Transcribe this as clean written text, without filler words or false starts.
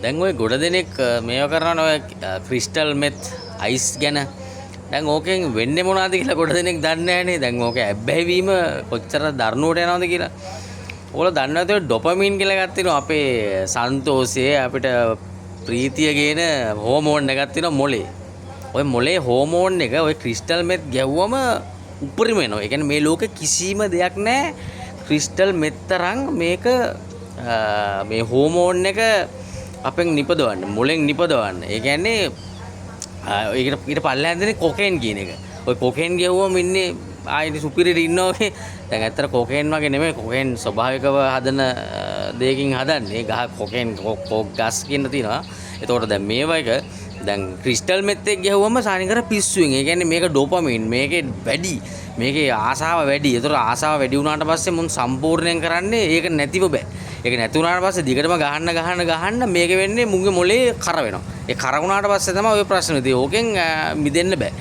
දැන් ඔය ගොඩ දෙනෙක් මේව කරනවා ඔය ක්‍රිස්ටල් මෙත් අයිස් ගැන. දැන් ඕකෙන් වෙන්නේ මොනවද කියලා ගොඩ දෙනෙක් දන්නේ නැහනේ. දැන් ඕක ඇබ්බැහිවීම කොච්චර දරුණුවට යනවද කියලා. ඕගොල්ලෝ දන්නේ නැතුව ඩොපමින් කියලා එකක් තියෙනවා අපේ සන්තෝෂයේ අපිට ප්‍රීතිය ගේන හෝමෝන් එකක් තියෙනවා මොලේ. ඔය මොලේ හෝමෝන් එක ඔය ක්‍රිස්ටල් මෙත් ගැව්වම උපරිම වෙනවා. ඒ කියන්නේ මේ ලෝකේ කිසිම දෙයක් නැහැ ක්‍රිස්ටල් මෙත් තරම් මේක මේ හෝමෝන් එක අපෙන් නිපදවන්න මොලෙන් නිපදවන්න. ඒ කියන්නේ ඒකට ඊට පල්ලෙහාන් දෙන්නේ කොකේන් කියන එක. ඔය කොකේන් ගැව්වම ඉන්නේ ආයේ සුපිරියට ඉන්නවා වගේ. දැන් ඇත්තට කොකේන් වගේ නෙමෙයි කොකේන් ස්වභාවිකව හදන දෙයකින් හදන්නේ. ගහ කොකේන් කොක් ගස් කියන තියෙනවා. එතකොට දැන් මේවා එක දැන් ක්‍රිස්ටල් මෙත් එක ගැහුවම සානිකර පිස්සුවෙන්. ඒ කියන්නේ මේක ඩොපමින් මේකේ වැඩි. මේකේ ආසාව වැඩි. ඒතර ආසාව වැඩි වුණාට පස්සේ මුන් සම්පූර්ණයෙන් කරන්නේ ඒක නැතිව බෑ. ඒක නැති වුණාට පස්සේ දිගටම ගහන්න මේක වෙන්නේ මුන්ගේ මොලේ කර වෙනවා. ඒ කර වුණාට පස්සේ තමයි ඔය ප්‍රශ්නේ තියෙන්නේ. ඕකෙන් මිදෙන්න බෑ.